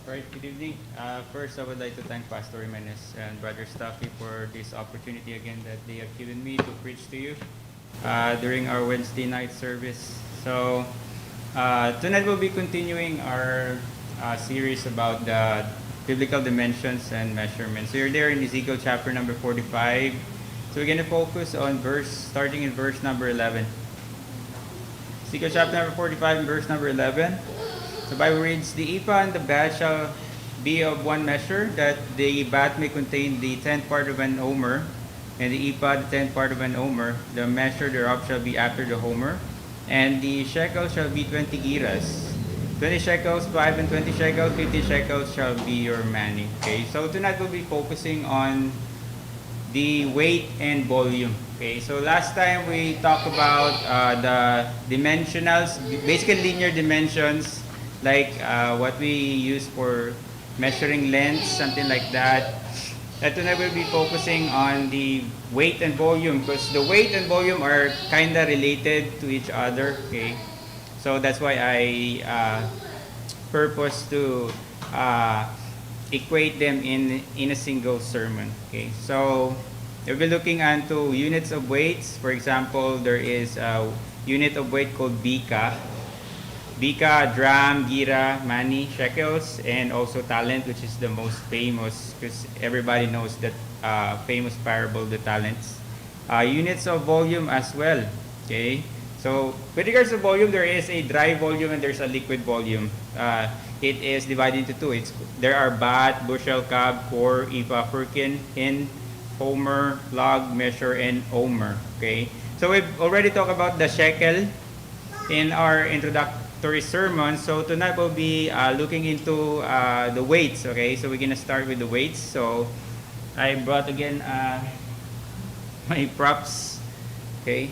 Right, good evening. First, I would like to thank Pastor Jimenez and Brother Stuffy for this opportunity again that they have given me to preach to you during our Wednesday night service. So, tonight we'll be continuing our series about the biblical dimensions and measurements. So, you're there in Ezekiel chapter number 45. So, we're going to focus on starting in verse number 11. Ezekiel chapter number 45 and verse number 11. The Bible reads, "The ephah and the bat shall be of one measure, that the bat may contain the tenth part of an omer, and the ephah the tenth part of an omer. The measure thereof shall be after the homer, and the shekel shall be 20 giras. 20 shekels, 5 and 20 shekels, 50 shekels shall be your money." Okay, so tonight we'll be focusing on the weight and volume. Okay, so last time we talked about the dimensionals, basically linear dimensions, like what we use for measuring lengths, something like that. And tonight we'll be focusing on the weight and volume, because the weight and volume are kind of related to each other. Okay, so that's why I purpose to equate them in a single sermon. Okay, so we'll be looking into units of weights. For example, there is a unit of weight called bika. Bika, dram, gira, mani, shekels, and also talent, which is the most famous, because everybody knows that famous parable, the talents. Units of volume as well. Okay, so with regards to volume, there is a dry volume and there's a liquid volume. It is divided into two. There are bat, bushel, cab, core, ephah, firkin, hin, homer, log, measure, and omer. Okay, so we've already talked about the shekel in our introductory sermon. So tonight we'll be looking into the weights. Okay, so we're gonna start with the weights. So I brought again my props. Okay,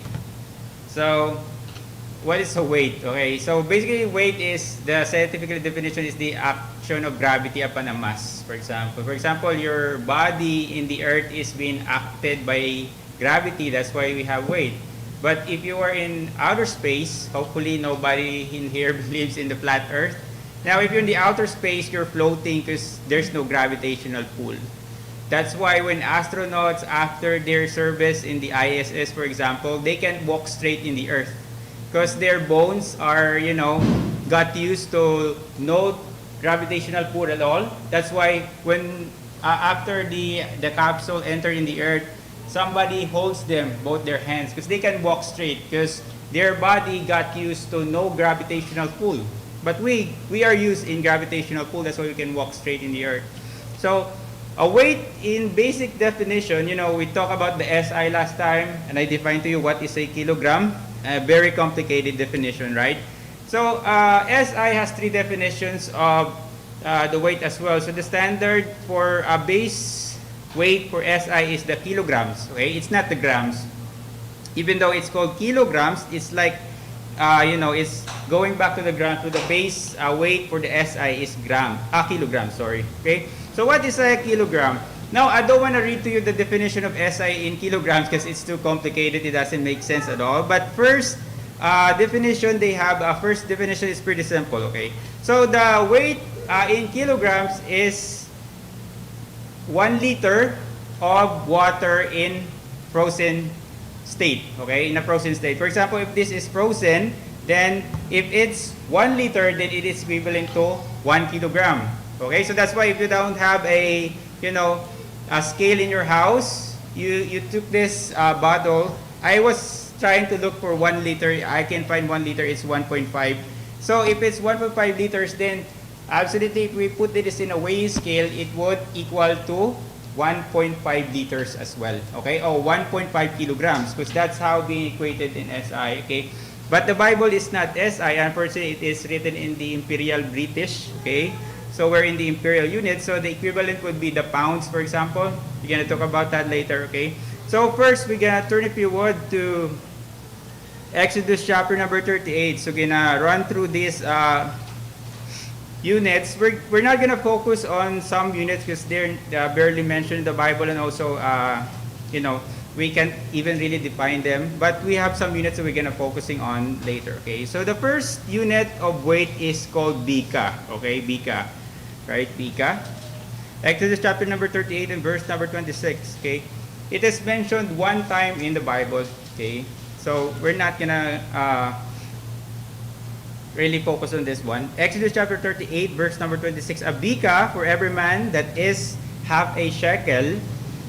so what is a weight? Okay, so basically weight is, the scientific definition is the action of gravity upon a mass. For example, your body in the earth is being acted by gravity. That's why we have weight. But if you are in outer space, hopefully nobody in here believes in the flat earth. Now, if you're in the outer space, you're floating because there's no gravitational pull. That's why when astronauts, after their service in the ISS, for example, they can walk straight in the earth because their bones are, got used to no gravitational pull at all. That's why when after the capsule enter in the earth, somebody holds them, both their hands, because they can walk straight because their body got used to no gravitational pull. But we are used in gravitational pull, that's why we can walk straight in the earth. So a weight in basic definition, we talked about the SI last time, and I defined to you what is a kilogram. A very complicated definition, right? So SI has three definitions of the weight as well. So the standard for a base weight for SI is the kilograms. Okay, it's not the grams. Even though it's called kilograms, it's like it's going back to the gram. To the base weight for the SI is kilogram. Sorry. Okay. So what is a kilogram? Now I don't want to read to you the definition of SI in kilograms because it's too complicated. It doesn't make sense at all. But first definition they have. First definition is pretty simple. Okay. So the weight in kilograms is 1 liter of water in frozen state. Okay, in a frozen state. For example, if this is frozen, then if it's 1 liter, then it is equivalent to 1 kilogram. Okay, so that's why if you don't have a scale in your house, you took this bottle. I was trying to look for 1 liter. I can find 1 liter. It's 1.5. So if it's 1.5 liters, then absolutely, if we put this in a weighing scale, it would equal to 1.5 liters as well. Okay, 1.5 kilograms, because that's how being equated in SI. Okay, but the Bible is not SI. Unfortunately, it is written in the Imperial British. Okay, so we're in the imperial unit. So the equivalent would be the pounds, for example. We're gonna talk about that later. Okay, so first we're gonna turn, if you would, to Exodus chapter number 38. So gonna run through this units. We're not gonna focus on some units because they're barely mentioned in the Bible, and also we can't even really define them. But we have some units that we're gonna focusing on later. Okay, so the first unit of weight is called bika. Okay, bika. right? Bika. Exodus chapter number 38 and verse number 26, okay? It is mentioned one time in the Bible, okay? So we're not gonna really focus on this one. Exodus chapter 38, verse number 26, a bika for every man that is half a shekel.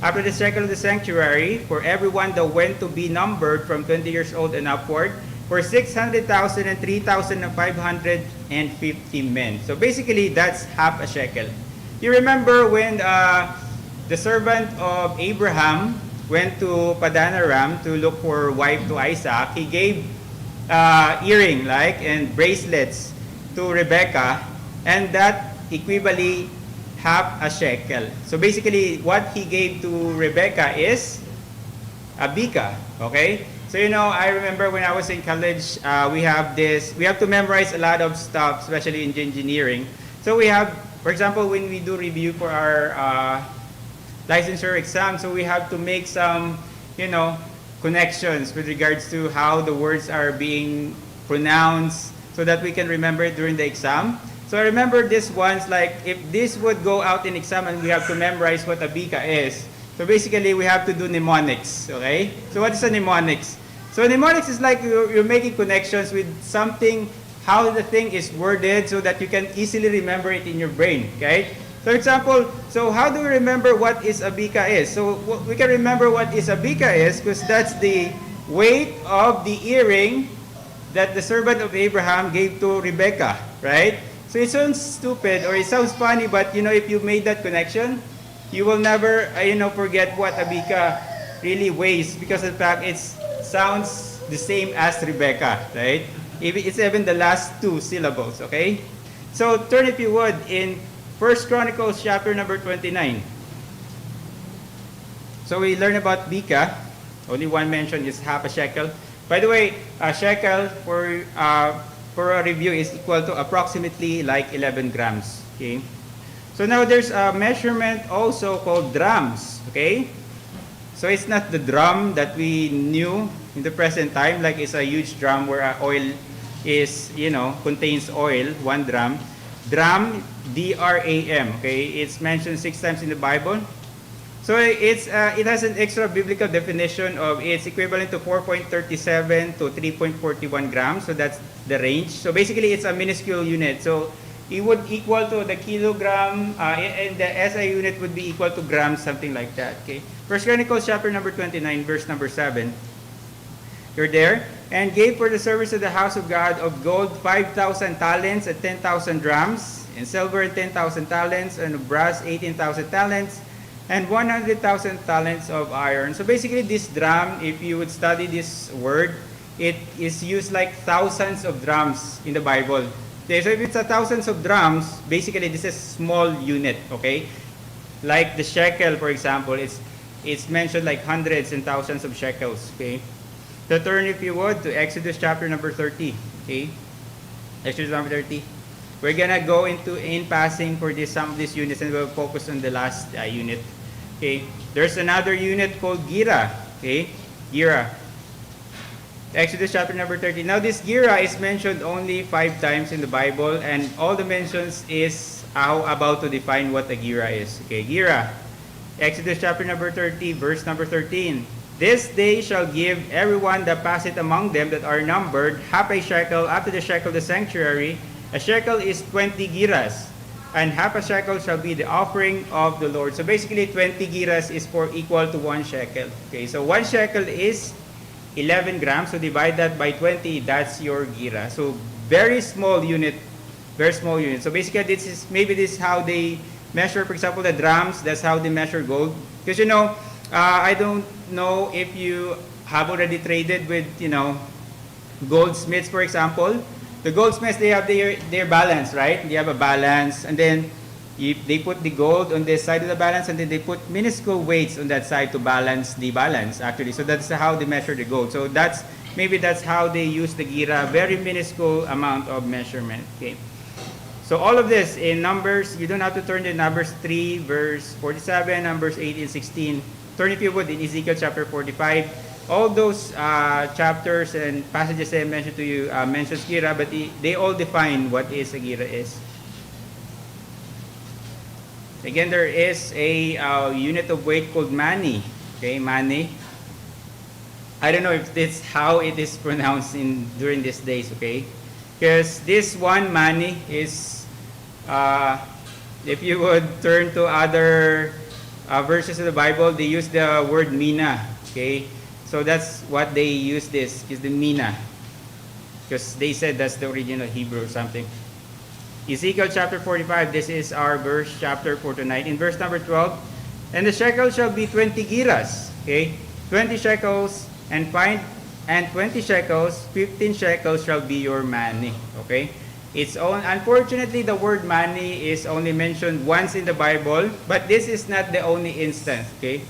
After the shekel of the sanctuary, for everyone that went to be numbered from 20 years old and upward, for 600,000 and 3,550 men. So basically, that's half a shekel. You remember when the servant of Abraham went to Padanaram to look for wife to Isaac, he gave earring and bracelets to Rebecca, and that equivalently half a shekel. So basically, what he gave to Rebecca is a bika. Okay. So I remember when I was in college, we have to memorize a lot of stuff, especially in engineering. So we have, for example, when we do review for our licensure exam, so we have to make some, connections with regards to how the words are being pronounced so that we can remember it during the exam. So I remember this once, if this would go out in exam and we have to memorize what a bika is. So basically, we have to do mnemonics, okay? So what is a mnemonics? So mnemonics is like you're making connections with something, how the thing is worded so that you can easily remember it in your brain, okay? So for example, so how do we remember what is a bika is? So we can remember what is a bika is because that's the weight of the earring that the servant of Abraham gave to Rebecca, right? So it sounds stupid or it sounds funny, but if you made that connection, you will never forget what a bika really weighs because in fact it sounds the same as Rebecca, right? It's even the last two syllables, okay? So turn if you would in 1 Chronicles chapter number 29. So we learn about bika. Only one mention is half a shekel. By the way, a shekel for a review is equal to approximately 11 grams. Okay. So now there's a measurement also called drams. Okay. So it's not the drum that we knew in the present time, like it's a huge drum where oil is, contains oil, 1 drum. Dram, D-R-A-M. Okay. It's mentioned 6 times in the Bible. So it has an extra biblical definition of it's equivalent to 4.37 to 3.41 grams. So that's the range. So basically, it's a minuscule unit. So it would equal to the kilogram, and the SI unit would be equal to grams, something like that. Okay. First Chronicles chapter number 29, verse number 7. You're there. And gave for the service of the house of God of gold 5,000 talents at 10,000 drams, and silver 10,000 talents, and of brass 18,000 talents, and 100,000 talents of iron. So basically this drum, if you would study this word, it is used like thousands of drums in the Bible. Okay, so if it's a thousands of drums, basically this is small unit, okay? Like the shekel, for example, it's mentioned like hundreds and thousands of shekels, okay? So turn, if you would, to Exodus chapter number 30, okay? Exodus number 30. We're gonna go in passing for some of these units, and we'll focus on the last unit. Okay, there's another unit called gira. Okay, gira. Exodus chapter number 30. Now this gira is mentioned only 5 times in the Bible, and all the mentions is how about to define what a gira is. Okay, gira. Exodus chapter number 30, verse number 13. This day shall give everyone that passeth among them that are numbered half a shekel after the shekel of the sanctuary. A shekel is 20 giras, and half a shekel shall be the offering of the Lord. So basically, 20 giras is equal to 1 shekel. Okay, so 1 shekel is 11 grams. So divide that by 20, that's your gira. So very small unit, very small unit. So basically, this is how they measure, for example, the drams. That's how they measure gold. Because I don't know if you have already traded with goldsmiths, for example. The goldsmiths, they have their balance, right? They have a balance, and then they put the gold on this side of the balance, and then they put minuscule weights on that side to balance the balance, actually. So that's how they measure the gold. So that's how they use the gira, very minuscule amount of measurement. Okay. So all of this in Numbers, you don't have to turn to Numbers 3, verse 47, Numbers 8 and 16. Turn, if you would, in Ezekiel chapter 45. All those chapters and passages I mentioned to you mentions gira, but they all define what is a gira is. Again, there is a unit of weight called mani. Okay, mani. I don't know if this how it is pronounced in during these days. Okay, because this one mani is, if you would turn to other verses of the Bible, they use the word mina. Okay, so that's what they use. This is the mina, because they said that's the original Hebrew or something. Ezekiel chapter 45, this is our verse chapter for tonight. In verse number 12, and the shekel shall be 20 giras, okay? 20 shekels and 20 shekels, 15 shekels shall be your mani, okay? Unfortunately, the word mani is only mentioned once in the Bible, but this is not the only instance, okay?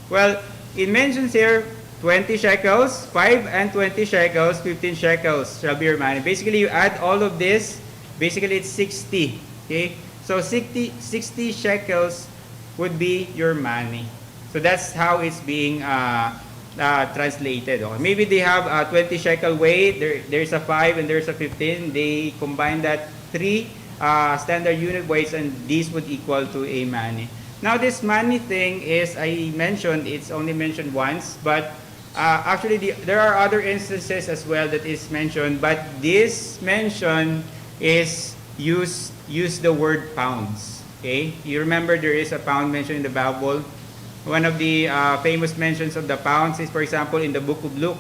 Well, it mentions here 20 shekels, 5 and 20 shekels, 15 shekels shall be your mani. Basically, you add all of this. Basically, it's 60. Okay? So 60 shekels would be your mani. So that's how it's being translated. Okay? Maybe they have a 20 shekel weight. There's a 5 and there's a 15. They combine that 3 standard unit weights, and these would equal to a mani. Now, this mani thing is, I mentioned, it's only mentioned once. But actually, there are other instances as well that is mentioned. But this mention is use the word pounds. Okay, you remember there is a pound mentioned in the Bible. One of the famous mentions of the pounds is, for example, in the book of Luke,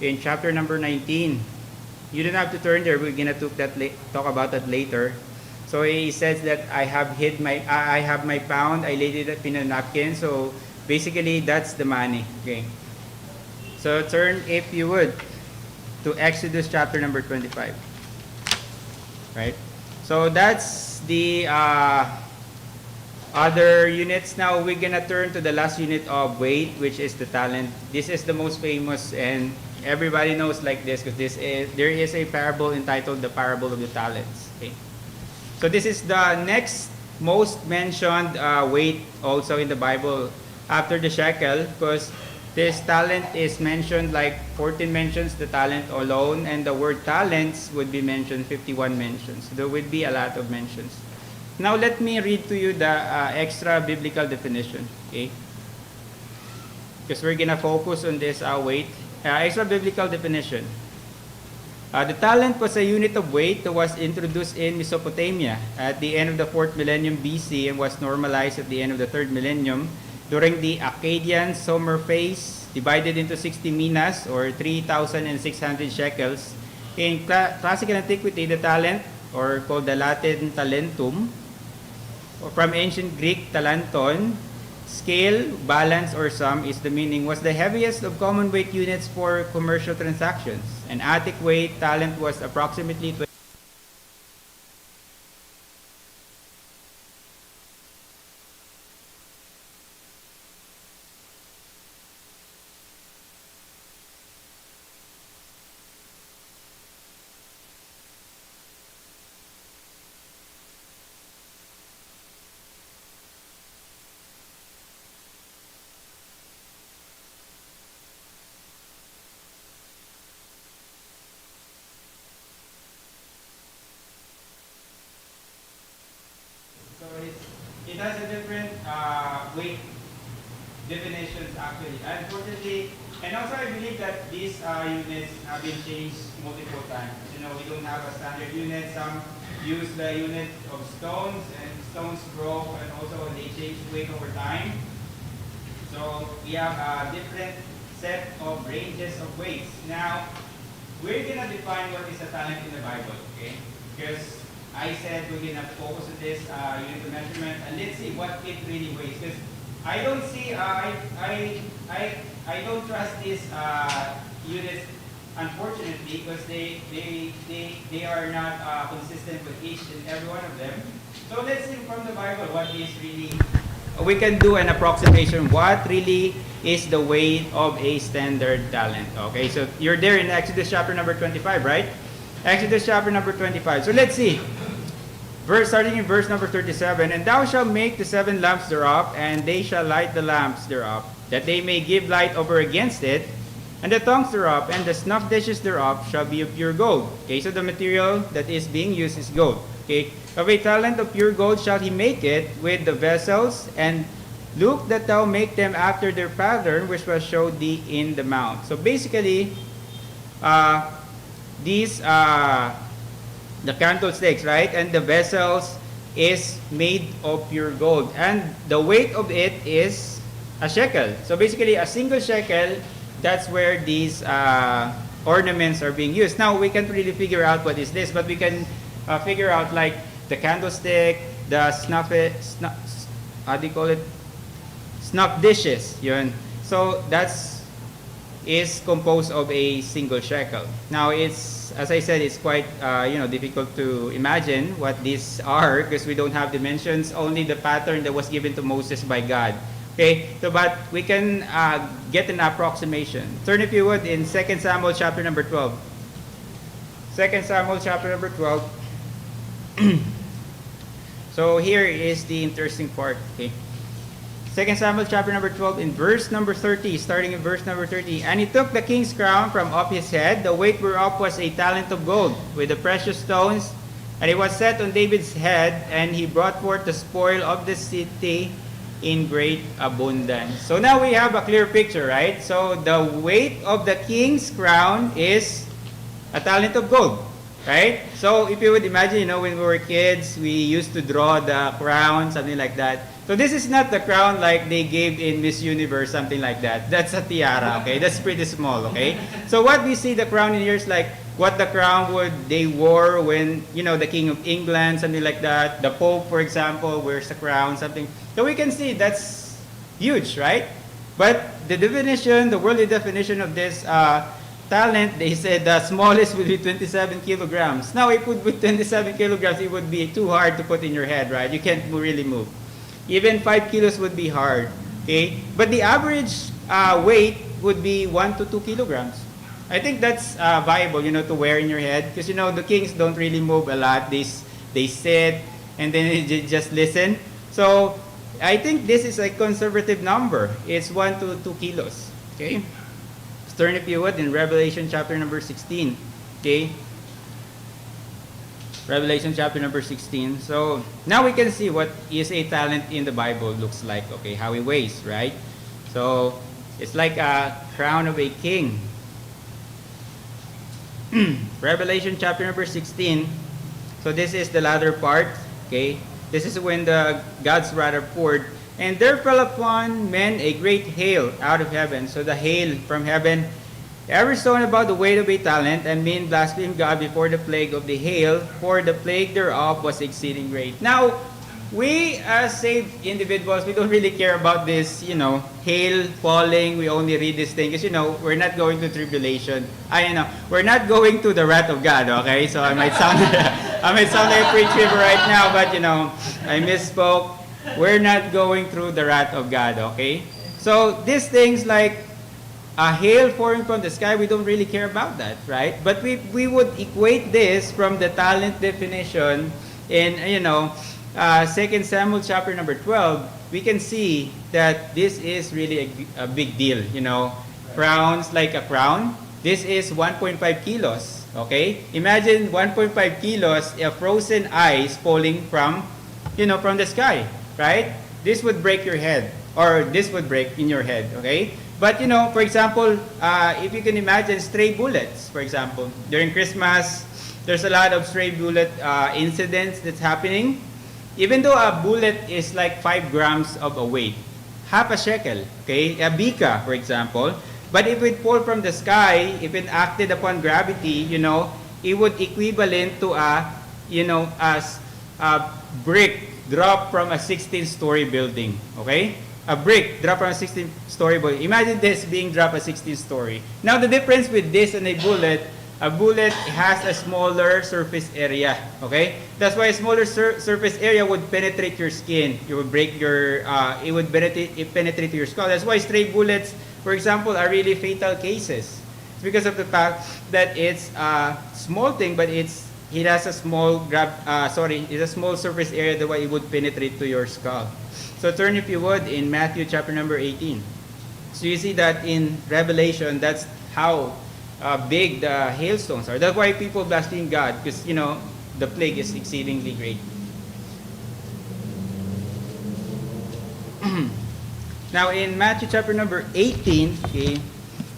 in chapter number 19. You don't have to turn there. We're gonna talk about that later. So he says that I have my pound. I laid it up in a napkin. So basically, that's the mani. Okay. So turn, if you would, to Exodus chapter number 25. Right? So that's the other units. Now we're gonna turn to the last unit of weight, which is the talent. This is the most famous, and everybody knows like this, because there is a parable entitled the parable of the talents. Okay? So this is the next most mentioned weight also in the Bible after the shekel, because this talent is mentioned like 14 mentions, the talent alone, and the word talents would be mentioned 51 mentions. So there would be a lot of mentions. Now let me read to you the extra biblical definition, okay? Because we're gonna focus on this weight. Extra biblical definition. The talent was a unit of weight that was introduced in Mesopotamia at the end of the 4th millennium BC and was normalized at the end of the 3rd millennium. During the Akkadian summer phase, divided into 60 minas or 3,600 shekels. In classical antiquity, the talent, or called the Latin talentum, or from ancient Greek talanton, scale, balance, or sum is the meaning, was the heaviest of common weight units for commercial transactions. An Attic weight talent was approximately it has a different weight definitions actually. Unfortunately, and also I believe that these units have been changed multiple times. You know, we don't have a standard unit. Some use the unit of stones, and stones grow, and also they change weight over time. So we have a different set of ranges of weights. Now, we're gonna define what is a talent in the Bible, okay? Because I said we're gonna focus on this unit of measurement, and let's see what it really weighs. Because I don't see, I don't trust these units, unfortunately, because they are not consistent with each and every one of them. So let's see from the Bible what is really. We can do an approximation. What really is the weight of a standard talent? Okay, so you're there in Exodus chapter number 25, right? Exodus chapter number 25. So let's see. Starting in verse number 37. And thou shalt make the 7 lamps thereof, and they shall light the lamps thereof, that they may give light over against it. And the tongues thereof and the snuff dishes thereof shall be of pure gold. Okay, so the material that is being used is gold. Okay, of a talent of pure gold shall he make it with the vessels, and look that thou make them after their pattern, which was showed thee in the mount. So basically, these the candlesticks, right, and the vessels is made of pure gold, and the weight of it is a shekel. So basically, a single shekel, that's where these ornaments are being used. Now, we can't really figure out what is this, but we can figure out like the candlestick, the how do you call it? Snuff dishes. Yun. So that's is composed of a single shekel. Now, it's, as I said, it's quite difficult to imagine what these are because we don't have dimensions. Only the pattern that was given to Moses by God. Okay, so but we can get an approximation. Turn, if you would, in 2 Samuel chapter number 12. 2 Samuel chapter number 12. So here is the interesting part. Okay, 2 Samuel chapter number 12 in verse number 30, starting in verse number 30. And he took the king's crown from off his head, the weight whereof was a talent of gold, with the precious stones, and it was set on David's head, and he brought forth the spoil of the city in great abundance. So now we have a clear picture, right? So the weight of the king's crown is a talent of gold, right? So if you would imagine, when we were kids, we used to draw the crown, something like that. So this is not the crown like they gave in Miss Universe, something like that. That's a tiara, okay? That's pretty small, okay? So what we see the crown in here is like what the crown they wore when, the King of England, something like that. The Pope, for example, wears a crown, something. So we can see that's huge, right? But the definition, the worldly definition of this talent, they said the smallest would be 27 kilograms. Now, if with 27 kilograms, it would be too hard to put in your head, right? You can't really move. Even 5 kilos would be hard, okay? But the average weight would be 1 to 2 kilograms. I think that's viable, to wear in your head. Because, the kings don't really move a lot. They sit, and then they just listen. So, I think this is a conservative number. It's 1 to 2 kilos, okay? Let's turn, if you would, in Revelation chapter number 16, okay? Revelation chapter number 16. So, now we can see what is a talent in the Bible looks like, okay? How it weighs, right? So, it's like a crown of a king. Revelation chapter number 16. So, this is the latter part, okay? This is when God's wrath are poured. And there fell upon men a great hail out of heaven. So, the hail from heaven, every stone about the weight of a talent, and men blasphemed God before the plague of the hail, for the plague thereof was exceeding great. Now, we as saved individuals, we don't really care about this, hail falling. We only read this thing because, we're not going to tribulation. We're not going to the wrath of God, okay? So I might sound like a preacher right now, but, I misspoke. We're not going through the wrath of God, okay? So these things like a hail falling from the sky, we don't really care about that, right? But we would equate this from the talent definition in, 2 Samuel chapter number 12, we can see that this is really a big deal, Crowns, like a crown, this is 1.5 kilos, okay? Imagine 1.5 kilos of frozen ice falling from, from the sky, right? This would break your head, or this would break in your head, okay? But, for example, if you can imagine stray bullets, for example, during Christmas, there's a lot of stray bullet incidents that's happening. Even though a bullet is like 5 grams of a weight, half a shekel, okay, a bika, for example. But if it fall from the sky, if it acted upon gravity, it would equivalent to a brick dropped from a 16-story building, okay? A brick dropped from a 16-story building. Imagine this being dropped a 16-story. Now, the difference with this and a bullet has a smaller surface area, okay? That's why a smaller surface area would penetrate your skin. You would break your, it would penetrate your skull. That's why stray bullets, for example, are really fatal cases. It's because of the fact that it's a small thing, but it has a small it's a small surface area that way it would penetrate to your skull. So turn, if you would, in Matthew chapter number 18. So you see that in Revelation, that's how big the hailstones are. That's why people blaspheme God, because the plague is exceedingly great. Now in Matthew chapter number 18, okay,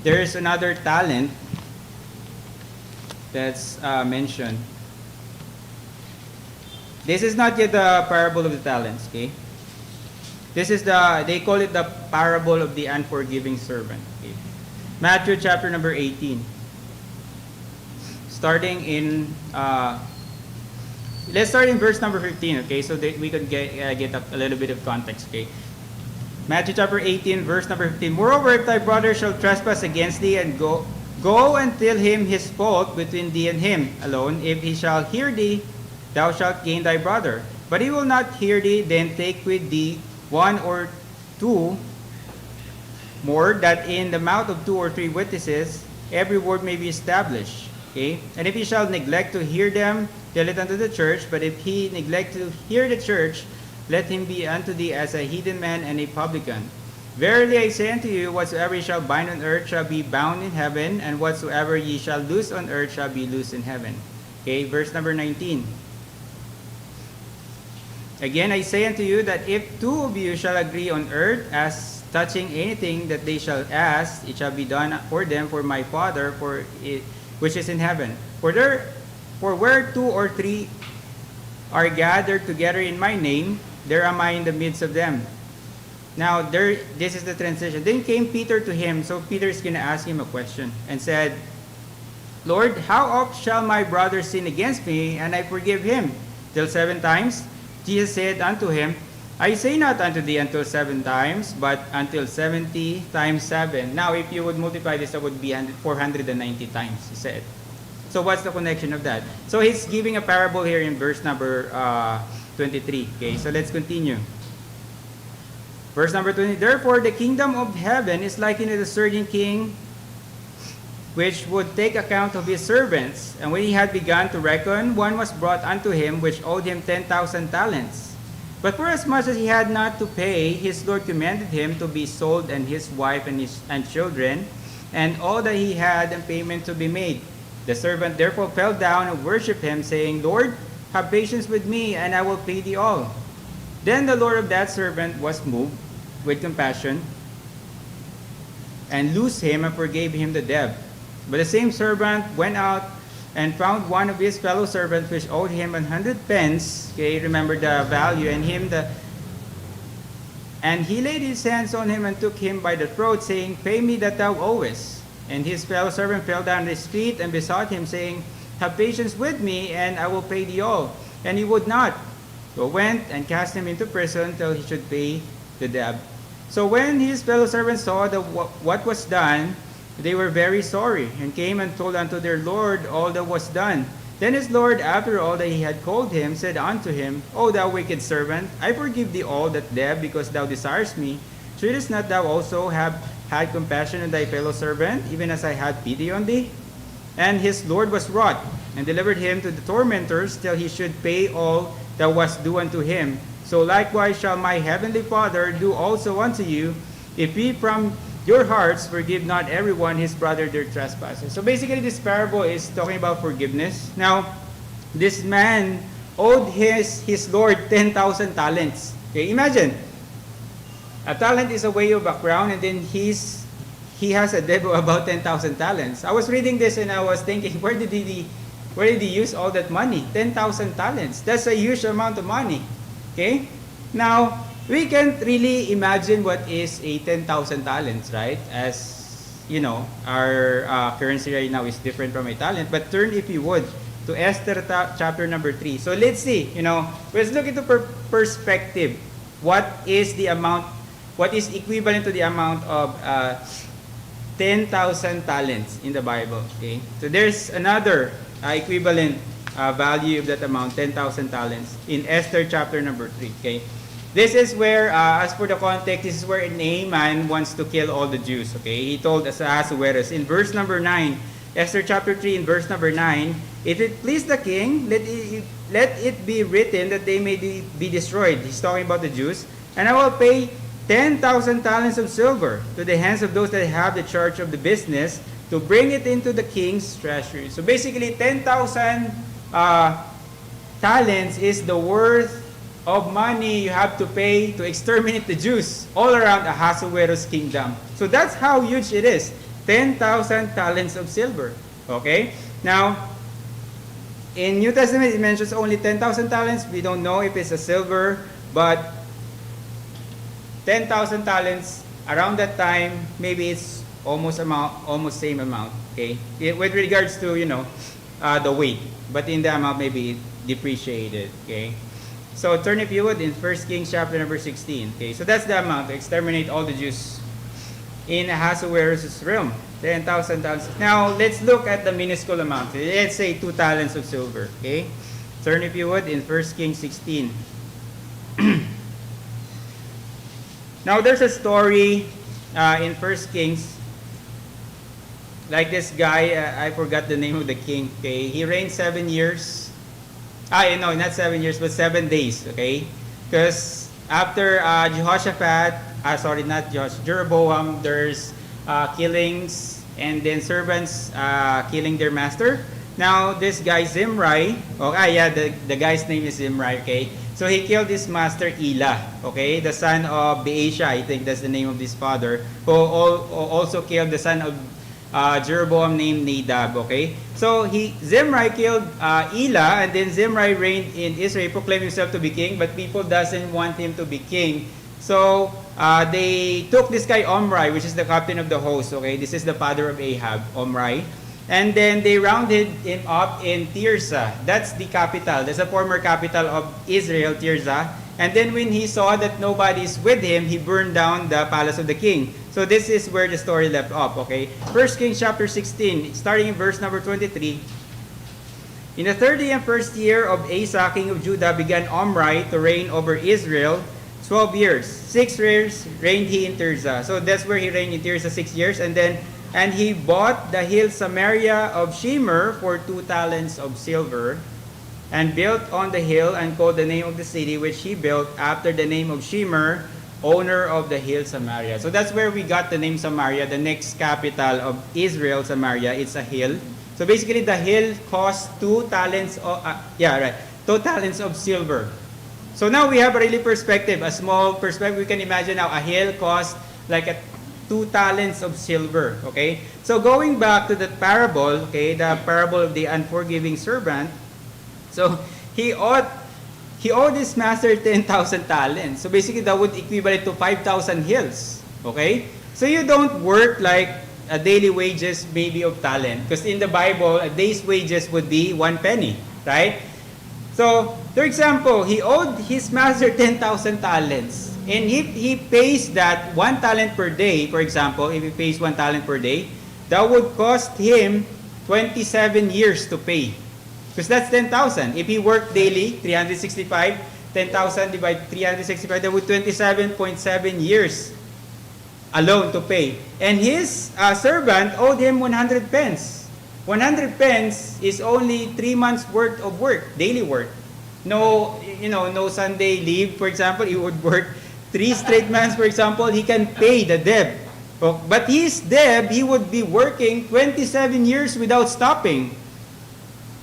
there is another talent that's mentioned. This is not yet the parable of the talents, okay? This is they call it the parable of the unforgiving servant. Okay? Matthew chapter number 18. Starting in, let's start in verse number 15, okay? So that we could get a little bit of context, okay? Matthew chapter 18, verse number 15. Moreover, if thy brother shall trespass against thee, and go and tell him his fault between thee and him alone. If he shall hear thee, thou shalt gain thy brother. But he will not hear thee, then take with thee one or two more, that in the mouth of 2 or 3 witnesses every word may be established. Okay? And if he shall neglect to hear them, tell it unto the church. But if he neglect to hear the church, let him be unto thee as a heathen man and a publican. Verily I say unto you, whatsoever ye shall bind on earth shall be bound in heaven, and whatsoever ye shall loose on earth shall be loosed in heaven. Okay, verse number 19. Again I say unto you, that if 2 of you shall agree on earth as touching anything that they shall ask, it shall be done for them for my Father which is in heaven. For where 2 or 3 are gathered together in my name, there am I in the midst of them. Now, this is the transition. Then came Peter to him. So Peter is going to ask him a question and said, Lord, how oft shall my brother sin against me, and I forgive him? Till 7 times? Jesus said unto him, I say not unto thee until 7 times, but until 70 times 7. Now, if you would multiply this, that would be 490 times, he said. So what's the connection of that? So he's giving a parable here in verse number 23. Okay, so let's continue. Verse number 20. Therefore the kingdom of heaven is likened to the certain king, which would take account of his servants. And when he had begun to reckon, one was brought unto him, which owed him 10,000 talents. But for as much as he had not to pay, his Lord commanded him to be sold, and his wife and children, and all that he had, and payment to be made. The servant therefore fell down and worshipped him, saying, Lord, have patience with me, and I will pay thee all. Then the Lord of that servant was moved with compassion, and loosed him, and forgave him the debt. But the same servant went out and found one of his fellow servants, which owed him 100 pence. Okay, remember the value, and he laid his hands on him and took him by the throat, saying, Pay me that thou owest. And his fellow servant fell down at his feet and besought him, saying, Have patience with me, and I will pay thee all. And he would not. So went and cast him into prison till he should pay the debt. So when his fellow servants saw what was done, they were very sorry, and came and told unto their Lord all that was done. Then his Lord, after all that he had called him, said unto him, O thou wicked servant, I forgive thee all that debt, because thou desirest me. Shouldest not thou also have had compassion on thy fellow servant, even as I had pity on thee? And his Lord was wroth, and delivered him to the tormentors, till he should pay all that was due unto him. So likewise shall my heavenly Father do also unto you, if ye from your hearts forgive not everyone his brother their trespasses. So basically this parable is talking about forgiveness. Now, this man owed his Lord 10,000 talents. Okay, imagine. A talent is a way of a crown, and then he has a debt of about 10,000 talents. I was reading this and I was thinking, where did he use all that money? 10,000 talents. That's a huge amount of money. Okay? Now, we can't really imagine what is a 10,000 talents, right? As you know, our currency right now is different from a talent. But turn, if you would, to Esther chapter number 3. So let's see, let's look into perspective. What is equivalent to the amount of 10,000 talents in the Bible? Okay, so there's another equivalent value of that amount, 10,000 talents, in Esther chapter number 3. Okay, this is where, as for the context, this is where Erman wants to kill all the Jews. Okay, he told Ahasuerus in verse number 9, Esther chapter 3 in verse number 9, if it please the king, let it be written that they may be destroyed. He's talking about the Jews. And I will pay 10,000 talents of silver to the hands of those that have the charge of the business, to bring it into the king's treasury. So basically, 10,000 talents is the worth of money you have to pay to exterminate the Jews all around Ahasuerus' kingdom. So that's how huge it is. 10,000 talents of silver. Okay? Now, in New Testament, it mentions only 10,000 talents. We don't know if it's a silver, but 10,000 talents, around that time, maybe it's almost same amount. Okay? With regards to, the weight. But in the amount, maybe it depreciated. Okay? So turn, if you would, in 1 Kings chapter number 16. Okay, so that's the amount to exterminate all the Jews in Ahasuerus' realm. 10,000 talents. Now, let's look at the minuscule amount. Let's say 2 talents of silver. Okay, turn, if you would, in 1 Kings 16. Now, there's a story in 1 Kings. Like this guy, I forgot the name of the king. Okay, he reigned 7 years. No, not 7 years, but 7 days, okay? Because after Jeroboam, there's killings, and then servants killing their master. Now, this guy Zimri, the guy's name is Zimri, okay? So he killed his master Elah, okay? The son of Baasha, I think that's the name of his father, who also killed the son of Jeroboam named Nadab, okay? So Zimri killed Elah, and then Zimri reigned in Israel, proclaimed himself to be king, but people doesn't want him to be king. So they took this guy Omri, which is the captain of the host, okay? This is the father of Ahab, Omri. And then they rounded him up in Tirzah. That's the capital. That's the former capital of Israel, Tirzah. And then when he saw that nobody's with him, he burned down the palace of the king. So this is where the story left off, okay? 1 Kings chapter 16, starting in verse number 23. In the 31st year of Asa, king of Judah, began Omri to reign over Israel 12 years. 6 years reigned he in Tirzah. So that's where he reigned in Tirzah, 6 years. And he bought the hill Samaria of Shemer for 2 talents of silver, and built on the hill, and called the name of the city which he built after the name of Shemer, owner of the hill Samaria. So that's where we got the name Samaria, the next capital of Israel, Samaria. It's a hill. So basically, the hill cost 2 talents of 2 talents of silver. So now we have a really perspective, a small perspective. We can imagine now a hill cost like 2 talents of silver. Okay. So going back to that parable, okay, the parable of the unforgiving servant. So he owed his master 10,000 talents. So basically, that would equivalent to 5,000 hills. Okay? So you don't work like a daily wages maybe of talent. Because in the Bible, a day's wages would be 1 penny. Right? So, for example, he owed his master 10,000 talents. And if he pays that 1 talent per day, for example, if he pays 1 talent per day, that would cost him 27 years to pay. Because that's 10,000. If he worked daily, 365, 10,000 divided 365, that would 27.7 years alone to pay. And his servant owed him 100 pence. 100 pence is only 3 months worth of work, daily work. No Sunday leave, for example. He would work 3 straight months, for example. He can pay the debt. But his debt, he would be working 27 years without stopping.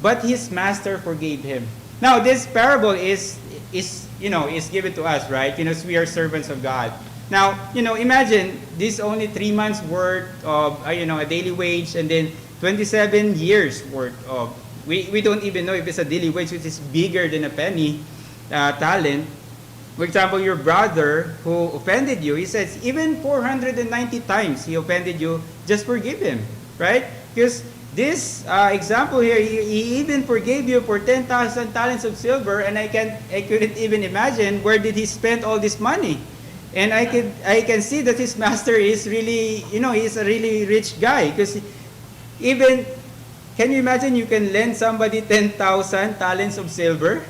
But his master forgave him. Now, this parable is given to us, right? We are servants of God. Now, imagine this only 3 months worth of, a daily wage, and then 27 years worth of, we don't even know if it's a daily wage, which is bigger than a penny talent. For example, your brother who offended you, he says, even 490 times he offended you, just forgive him, right? Because this example here, he even forgave you for 10,000 talents of silver, and I couldn't even imagine where did he spend all this money. And I can see that his master is really, he's a really rich guy. Because even, can you imagine you can lend somebody 10,000 talents of silver?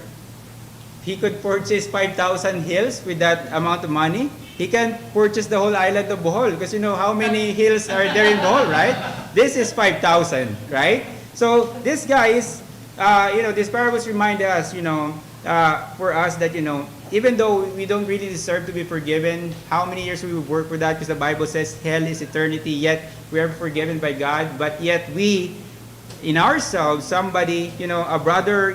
He could purchase 5,000 hills with that amount of money. He can purchase the whole island of Bohol, because how many hills are there in Bohol, right? This is 5,000, right? So this guy is, this parables remind us, for us that, even though we don't really deserve to be forgiven, how many years we would work for that, because the Bible says hell is eternity, yet we are forgiven by God, but yet we, in ourselves, somebody, a brother,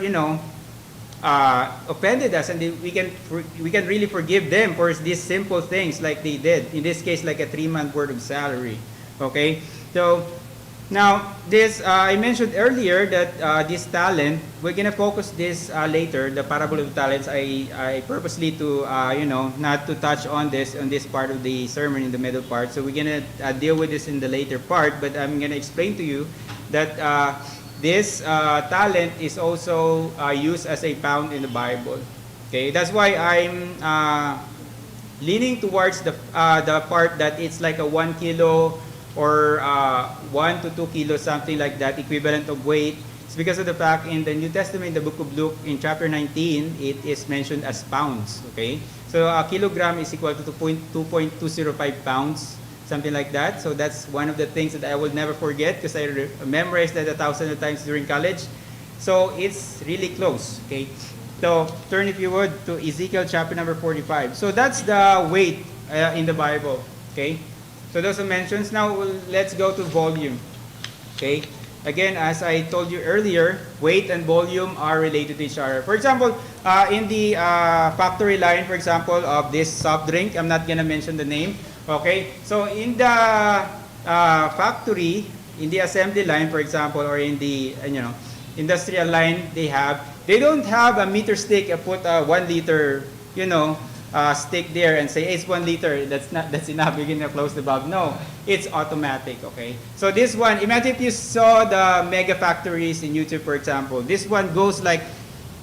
offended us, and we can really forgive them for these simple things like they did. In this case, like a 3-month worth of salary. Okay, so now this I mentioned earlier that this talent, we're gonna focus this later. The parable of the talents. I purposely to not to touch on this part of the sermon in the middle part. So we're gonna deal with this in the later part. But I'm gonna explain to you that this talent is also used as a pound in the Bible. Okay, that's why I'm leaning towards the part that it's like a 1 kilo or 1 to 2 kilos, something like that, equivalent of weight. It's because of the fact in the New Testament, in the book of Luke, in chapter 19, it is mentioned as pounds. Okay, so a kilogram is equal to 2.205 pounds. Something like that. So that's one of the things that I will never forget, because I memorized that 1,000 times during college. So it's really close. Okay. So turn, if you would, to Ezekiel chapter number 45. So that's the weight in the Bible. Okay. So those are mentions. Now let's go to volume. Okay. Again, as I told you earlier, weight and volume are related to each other. For example, in the factory line, for example, of this soft drink, I'm not gonna mention the name. Okay, so in the factory, in the assembly line, for example, or in the industrial line, they don't have a meter stick. Put a 1 liter, stick there and say, hey, it's 1 liter. That's enough. You're gonna close the valve. No, it's automatic. Okay, so this one, imagine if you saw the mega factories in YouTube, for example. This one goes like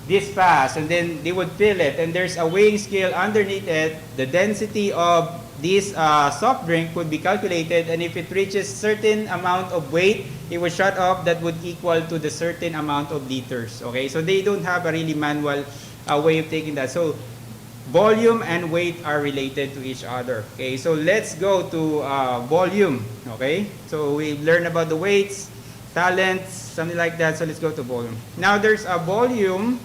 this fast, and then they would fill it, and there's a weighing scale underneath it. The density of this soft drink would be calculated, and if it reaches certain amount of weight, it would shut off. That would equal to the certain amount of liters. Okay, so they don't have a really manual way of taking that. So volume and weight are related to each other. Okay, so let's go to volume. Okay, so we learned about the weights, talents, something like that. So let's go to volume. Now there's a volume,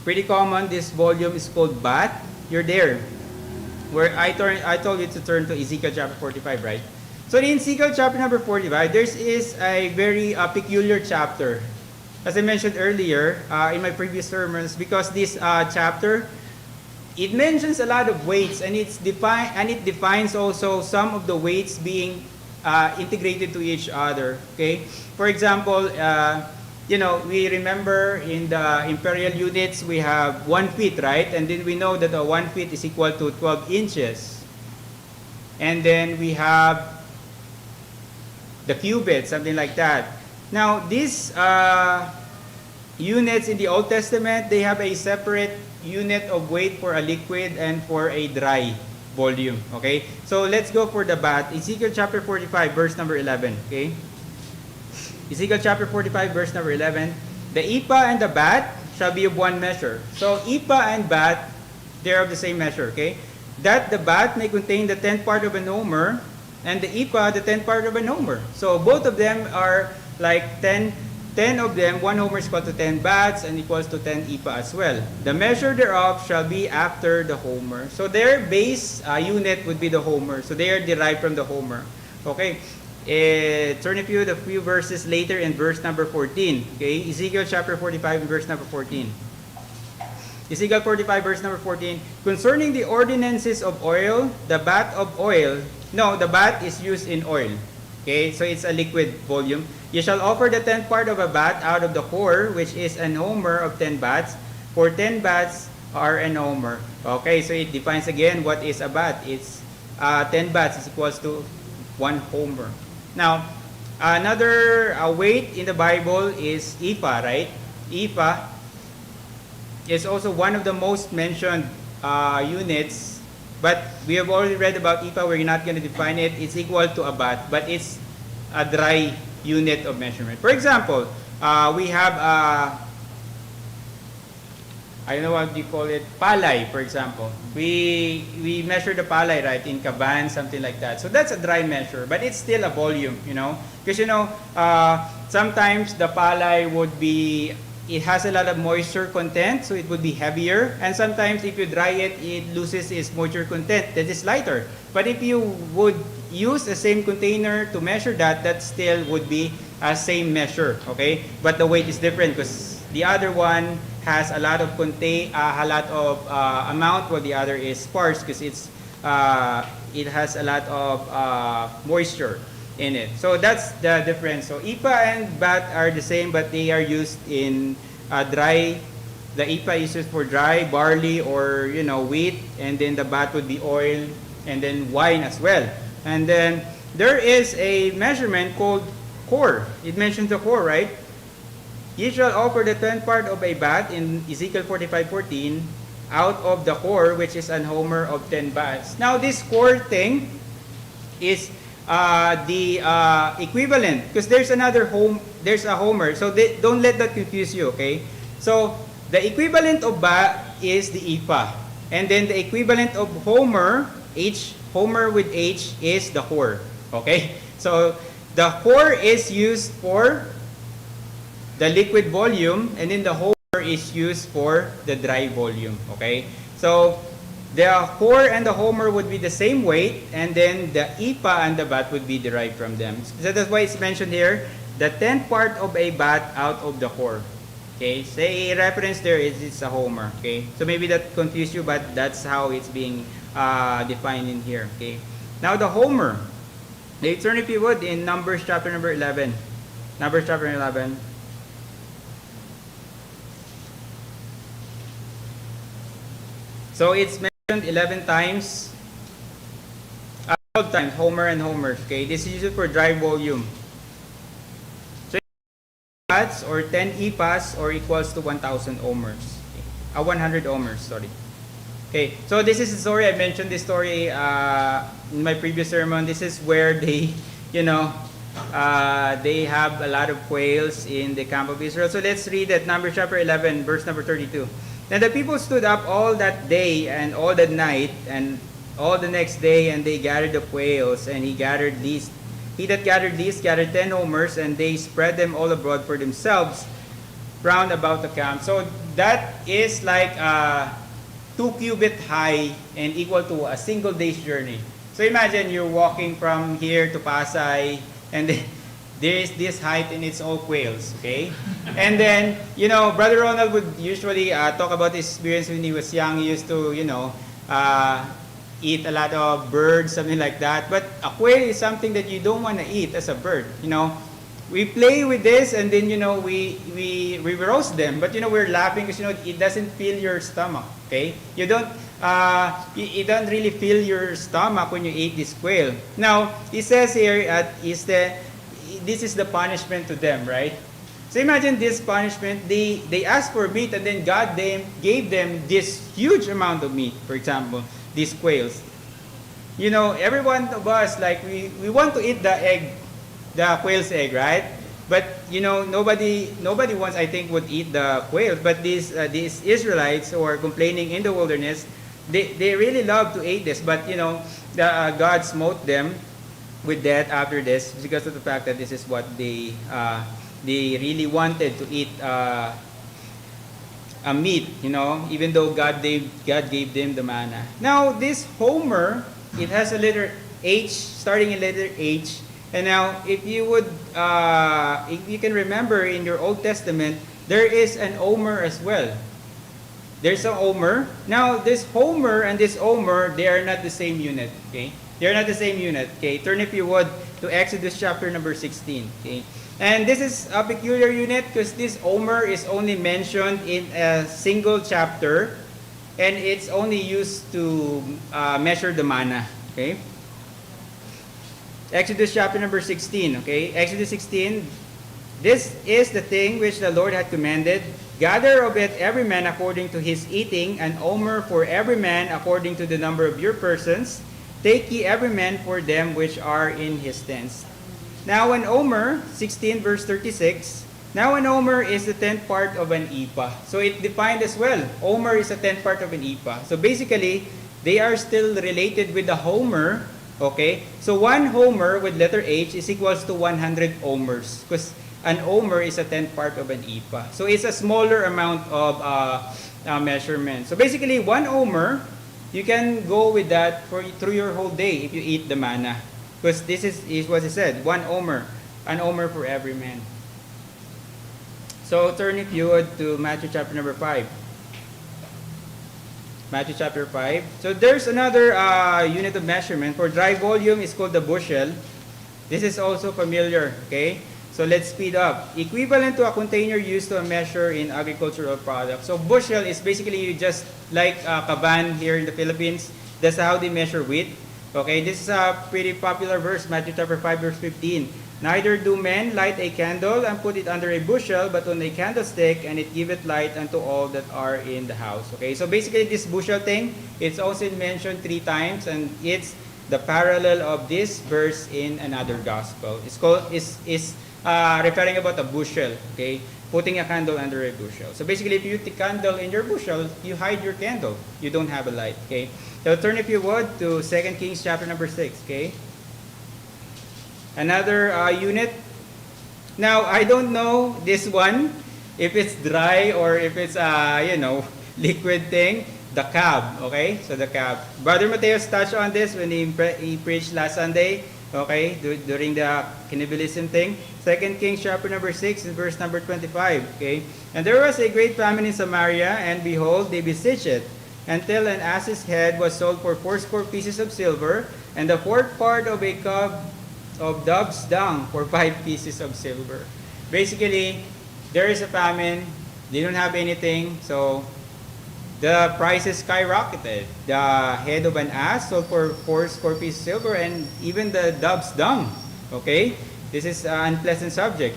pretty common. This volume is called bath. You're there. Where I told you to turn to Ezekiel chapter 45, right? So in Ezekiel chapter number 45, there is a very peculiar chapter. As I mentioned earlier in my previous sermons, because this chapter, it mentions a lot of weights, and it defines also some of the weights being integrated to each other. Okay, for example, we remember in the imperial units we have 1 feet, right? And then we know that 1 feet is equal to 12 inches. And then we have the cubit, something like that. Now these units in the Old Testament, they have a separate unit of weight for a liquid and for a dry volume. Okay, so let's go for the bath. Ezekiel chapter 45, verse number 11. Okay, Ezekiel chapter 45, verse number 11. The ephah and the bath shall be of one measure. So ephah and bath, they're of the same measure. Okay, that the bath may contain the 10th part of an omer, and the ephah the 10th part of an omer. So both of them are like 10 of them. 1 homer is equal to 10 baths and equals to 10 ephah as well. The measure thereof shall be after the homer. So their base unit would be the homer. So they are derived from the homer. Okay. Turn a few verses later in verse number 14. Okay. Ezekiel chapter 45 and verse number 14. Ezekiel 45 verse number 14. Concerning the ordinances of oil, the bath of oil. No, the bath is used in oil. Okay, so it's a liquid volume. You shall offer the 10th part of a bath out of the core, which is an homer of 10 baths. For 10 baths are an homer. Okay, so it defines again what is a bath. It's 10 baths is equals to 1 homer. Now, another weight in the Bible is ephah, right? Ephah is also one of the most mentioned units. But we have already read about ephah. We're not going to define it. It's equal to a bath, but it's a dry unit of measurement. For example, we have I don't know what you call it, palay, for example. We measure the palay, right, in kaban, something like that. So that's a dry measure, but it's still a volume, because sometimes the palay would be it has a lot of moisture content, so it would be heavier. And sometimes if you dry it, it loses its moisture content, that is lighter. But if you would use the same container to measure that, that still would be a same measure, okay? But the weight is different because the other one has a lot of amount, while the other is sparse because it has a lot of moisture in it. So that's the difference. So IPA and BAT are the same, but they are used in dry. The IPA is used for dry barley or wheat, and then the BAT would be oil, and then wine as well. And then there is a measurement called core. It mentions the core, right? You shall offer the 10th part of a bat in Ezekiel 45:14 out of the core, which is an homer of 10 bats. Now this core thing is the equivalent, because there's a homer, so don't let that confuse you, okay? So the equivalent of bat is the IPA, and then the equivalent of homer with H is the core, okay? So the core is used for the liquid volume, and then the homer is used for the dry volume, okay? So the core and the homer would be the same weight, and then the IPA and the bat would be derived from them. So that's why it's mentioned here, the 10th part of a bat out of the core. Okay, say a reference there is it's a homer. Okay, so maybe that confused you, but that's how it's being defined in here. Okay, now the homer. Let's turn, if you would, in Numbers chapter number 11. Numbers chapter 11. So it's mentioned 11 times, 12 times, homer and homers. Okay, this is used for dry volume. So bats or 10 IPAs or equals to 1,000 homers. Okay. 100 homers, sorry. Okay, so this is the story. I mentioned this story in my previous sermon. This is where they, they have a lot of quails in the camp of Israel. So let's read that, Numbers chapter 11, verse number 32. Then the people stood up all that day and all that night and all the next day, and they gathered the quails, and he gathered these. He that gathered these gathered 10 homers, and they spread them all abroad for themselves round about the camp. So that is like 2 cubit high and equal to a single day's journey. So imagine you're walking from here to Pasay, and then there is this height, and it's all quails, okay? And then, Brother Ronald would usually talk about his experience when he was young. He used to, eat a lot of birds, something like that. But a quail is something that you don't want to eat as a bird, We play with this, and then, we roast them. But, we're laughing because, it doesn't fill your stomach, okay? You don't really fill your stomach when you eat this quail. Now, he says here, this is the punishment to them, right? So imagine this punishment. They asked for meat, and then God gave them this huge amount of meat. For example, these quails. Every one of us, like we want to eat the egg, the quail's egg, right? But nobody wants, I think, would eat the quails. But these Israelites who are complaining in the wilderness, they really love to eat this. But God smote them with death after this because of the fact that this is what they really wanted to eat a meat, even though God gave them the manna. Now this homer, it has a letter H, starting in letter H. And now if you can remember in your Old Testament, there is an omer as well. There's an omer. Now this homer and this omer, they are not the same unit. Okay, they are not the same unit. Okay, turn, if you would, to Exodus chapter number 16. Okay. And this is a peculiar unit because this omer is only mentioned in a single chapter, and it's only used to measure the manna. Okay. Exodus chapter number 16. Okay. Exodus 16. This is the thing which the Lord had commanded. Gather of it every man according to his eating, an omer for every man according to the number of your persons. Take ye every man for them which are in his tents. Now an omer, 16 verse 36, now an omer is the 10th part of an ephah. So it defined as well. Omer is a 10th part of an ephah. So basically, they are still related with the homer. Okay? So one homer with letter H is equals to 100 omers. Because an omer is a tenth part of an ephah. So it's a smaller amount of measurement. So basically, 1 omer, you can go with that through your whole day if you eat the manna. Because this is what it said, 1 omer, an omer for every man. So turn if you would to Matthew chapter number 5. Matthew chapter 5. So there's another unit of measurement. For dry volume is called the bushel. This is also familiar, okay? So let's speed up. Equivalent to a container used to measure in agricultural products. So bushel is basically just like kaban here in the Philippines. That's how they measure wheat. Okay, this is a pretty popular verse, Matthew chapter 5 verse 15. Neither do men light a candle and put it under a bushel, but on a candlestick, and it giveth light unto all that are in the house. Okay, so basically this bushel thing, it's also mentioned 3 times, and it's the parallel of this verse in another gospel. It's referring about a bushel, okay? Putting a candle under a bushel. So basically, if you put a candle in your bushel, you hide your candle. You don't have a light, okay? So turn, if you would, to 2 Kings chapter number 6, okay? Another unit. Now, I don't know this one, if it's dry or if it's, liquid thing. The cab, okay? So the cab. Brother Mateos touched on this when he preached last Sunday, okay? During the cannibalism thing. 2 Kings chapter number 6 and verse number 25, okay? And there was a great famine in Samaria, and behold, they besieged it, until an ass's head was sold for 40 pieces of silver, and the fourth part of a cub of dove's dung for 5 pieces of silver. Basically, there is a famine, they don't have anything, so the prices skyrocketed. The head of an ass sold for 4 pieces of silver, and even the dove's dung. Okay? This is an unpleasant subject.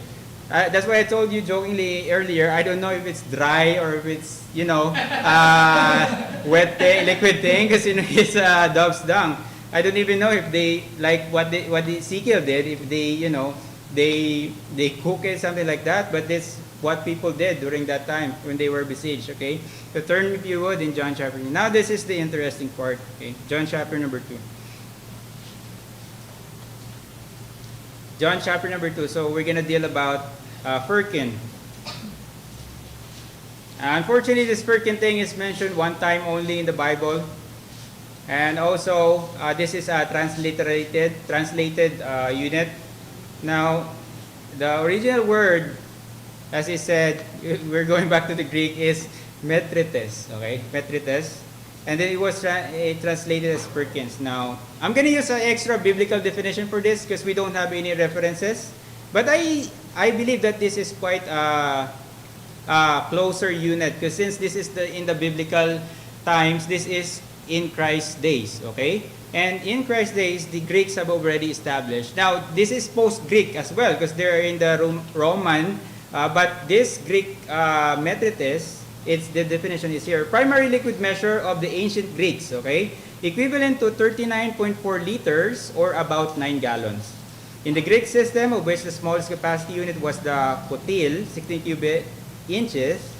That's why I told you jokingly earlier, I don't know if it's dry or if it's, wet thing, liquid thing, because it's dove's dung. I don't even know if they, like what Ezekiel did, if they, they cook it, something like that, but this what people did during that time when they were besieged, okay? So turn, if you would, in John chapter 2. Now this is the interesting part, okay? John chapter number 2. John chapter number 2. So we're going to deal about firkin. Unfortunately, this firkin thing is mentioned 1 time only in the Bible. And also, this is a translated unit. Now, the original word, as he said, we're going back to the Greek, is metrites, okay? Metrites. And then it was translated as firkins. Now, I'm going to use an extra biblical definition for this because we don't have any references. But I believe that this is quite a closer unit, because since this is in the biblical times, this is in Christ's days, okay? And in Christ's days, the Greeks have already established. Now, this is post-Greek as well, because they're in the Roman. But this Greek metrites, the definition is here. Primary liquid measure of the ancient Greeks, okay? Equivalent to 39.4 liters or about 9 gallons. In the Greek system, of which the smallest capacity unit was the kotil, 16 cubic inches,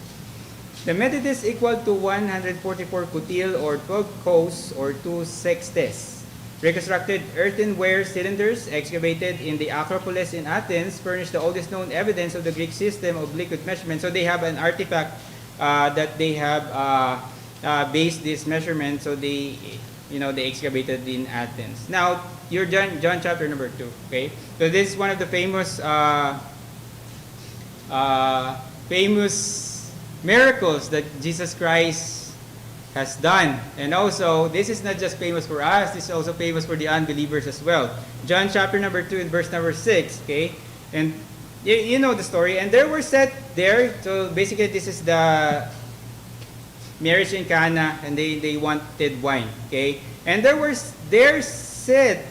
the metrites equal to 144 kotil or 12 kos or 2 sextes. Reconstructed earthenware cylinders excavated in the Acropolis in Athens furnish the oldest known evidence of the Greek system of liquid measurement. So they have an artifact that they have based this measurement. So they excavated in Athens. Now, you're John chapter number 2. Okay, so this is one of the famous miracles that Jesus Christ has done. And also, this is not just famous for us, this is also famous for the unbelievers as well. John chapter number 2 and verse number 6, okay? And you know the story. And there were set there, so basically this is the marriage in Cana, and they wanted wine, okay? And there set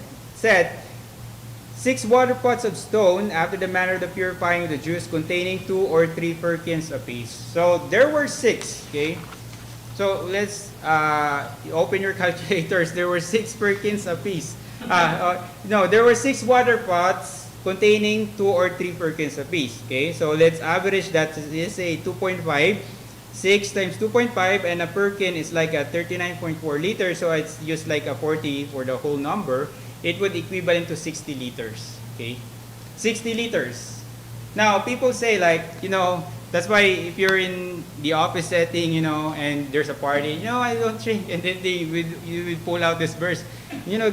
6 water pots of stone after the manner of the purifying of the Jews, containing 2 or 3 firkins apiece. So there were 6, okay? So let's open your calculators. There were 6 firkins apiece. No, there were 6 water pots containing 2 or 3 firkins apiece. Okay, so let's average that. This is a 2.5. 6 times 2.5, and a firkin is like a 39.4 liters. So it's just like a 40 for the whole number. It would equivalent to 60 liters. Okay, 60 liters. Now, people say like, that's why if you're in the office setting, and there's a party, I don't drink, and then you would pull out this verse, you know,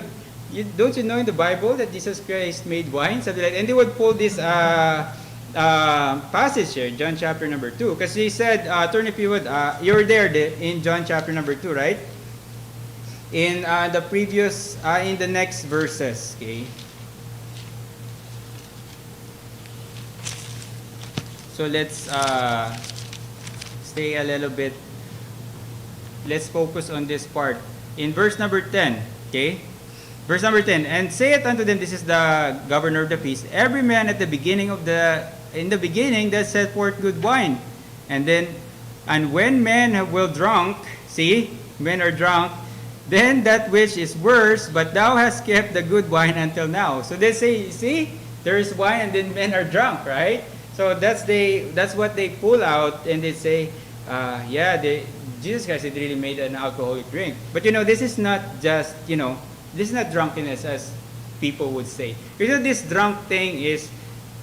don't you know in the Bible that Jesus Christ made wine, something like, and they would pull this passage here, John chapter number 2, because he said, turn if you would, you're there in John chapter number 2, right? In the previous, in the next verses, okay? So let's stay a little bit. Let's focus on this part. In verse number 10, okay? Verse number 10, and say it unto them, this is the governor of the feast, every man at the beginning in the beginning that set forth good wine. And when men will drunk, see, men are drunk, then that which is worse, but thou hast kept the good wine until now. So they say, see, there is wine and then men are drunk, right? So that's what they pull out, and they say, Jesus Christ had really made an alcoholic drink. But this is not just, this is not drunkenness as people would say. This drunk thing is,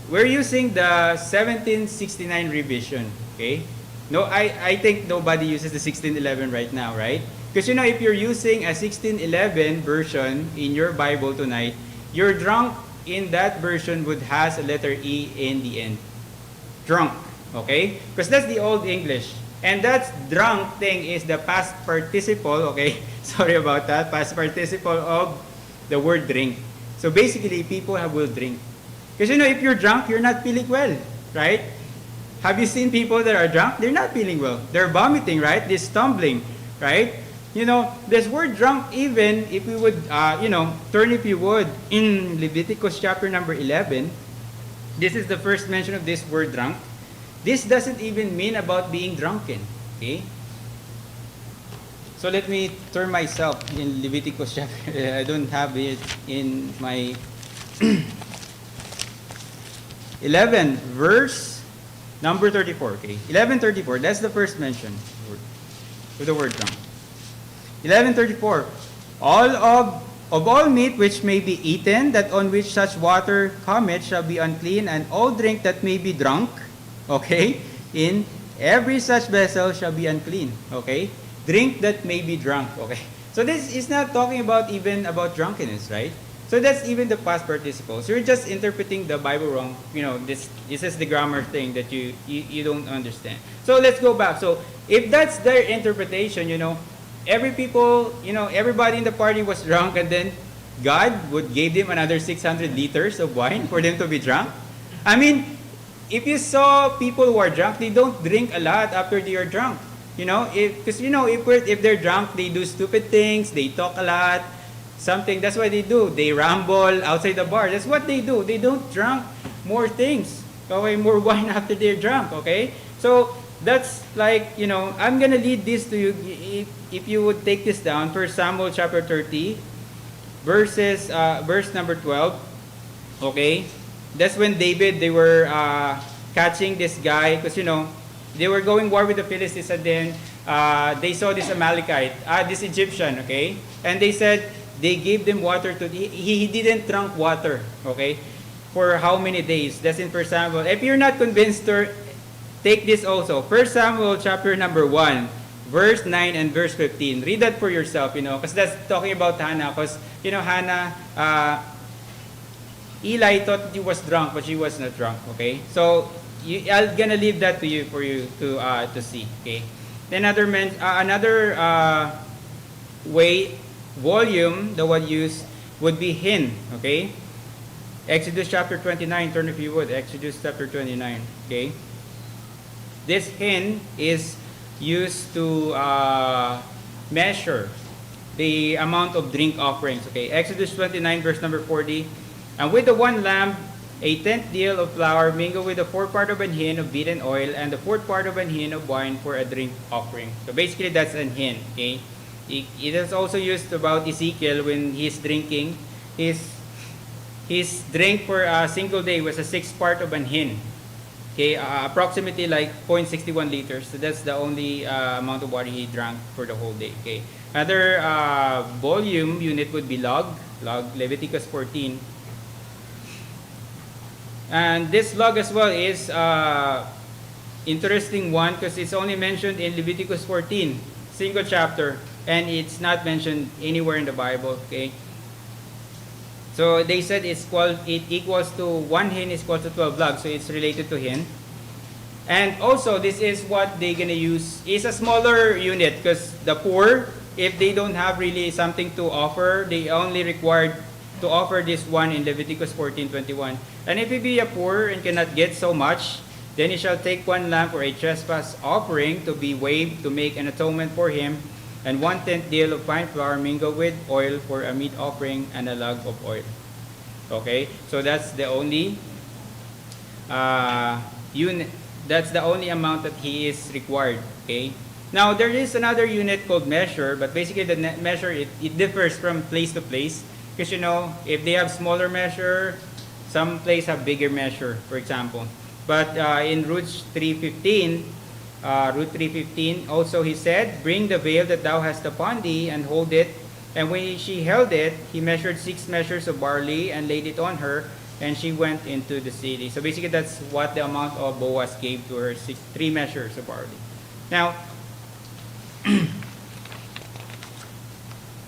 we're using the 1769 revision, okay? No, I think nobody uses the 1611 right now, right? Because if you're using a 1611 version in your Bible tonight, your drunk in that version would has a letter E in the end. Drunk, okay? Because that's the old English. And that drunk thing is the past participle, okay? Sorry about that. Past participle of the word drink. So basically, people will drink. Because if you're drunk, you're not feeling well, right? Have you seen people that are drunk? They're not feeling well. They're vomiting, right? They're stumbling, right? This word drunk, even if we would, turn if you would, in Leviticus chapter number 11, this is the first mention of this word drunk. This doesn't even mean about being drunken, okay? So let me turn myself in Leviticus chapter. I don't have it in my 11 verse number 34, okay? 11:34. That's the first mention of the word drunk. 11:34. All of all meat which may be eaten, that on which such water cometh, shall be unclean, and all drink that may be drunk, okay, in every such vessel shall be unclean, okay? Drink that may be drunk, okay? So this is not talking about even about drunkenness, right? So that's even the past participle. So you're just interpreting the Bible wrong. This is the grammar thing that you don't understand. So let's go back. So if that's their interpretation, everybody in the party was drunk, and then God would give them another 600 liters of wine for them to be drunk. I mean, if you saw people who are drunk, they don't drink a lot after they are drunk. If they're drunk, they do stupid things, they talk a lot, something. That's what they do. They ramble outside the bar. That's what they do. They don't drink more things, okay, more wine after they're drunk, okay? So that's like, I'm going to lead this to you. If you would take this down, 1 Samuel chapter 30, verse number 12, okay? That's when David, they were catching this guy, because, they were going war with the Philistines, and then they saw this Amalekite, this Egyptian, okay? And they said, they gave them water to, he didn't drink water, okay? For how many days? That's in 1 Samuel. If you're not convinced, take this also. 1 Samuel chapter number 1, verse 9 and verse 15. Read that for yourself, because that's talking about Hannah. Because, Hannah, Eli thought he was drunk, but she was not drunk, okay? So, I'm gonna leave that to you for you to see, okay? Then another volume that was used would be hin, okay? Exodus chapter 29, turn if you would, Exodus chapter 29, okay? This hin is used to measure the amount of drink offerings, okay? Exodus 29, verse number 40, and with the one lamb, a tenth deal of flour mingled with the fourth part of an hin of beaten oil, and the fourth part of an hin of wine for a drink offering. So basically, that's an hin, okay? It is also used about Ezekiel when he's drinking. His drink for a single day was a sixth part of an hin. Okay, approximately like 0.61 liters. So that's the only amount of water he drank for the whole day. Okay. Another volume unit would be log, Leviticus 14. And this log as well is interesting one because it's only mentioned in Leviticus 14, single chapter, and it's not mentioned anywhere in the Bible. Okay, so they said it equals to one hin is equal to 12 logs, so it's related to hin. And also, this is what they're gonna use. It's a smaller unit because the poor, if they don't have really something to offer, they only required to offer this one in Leviticus 14:21. And if he be a poor and cannot get so much, then he shall take one lamb for a trespass offering to be waved to make an atonement for him, and 1/10 deal of fine flour mingled with oil for a meat offering, and a log of oil. Okay, so that's the only unit. That's the only amount that he is required. Okay. Now there is another unit called measure, but basically the measure it differs from place to place. Because if they have smaller measure, some places have bigger measure, for example. But in Route 315, also he said, "Bring the veil that thou hast upon thee, and hold it." And when she held it, he measured 6 measures of barley and laid it on her, and she went into the city. So basically, that's what the amount of Boaz gave to her: 3 measures of barley. Now,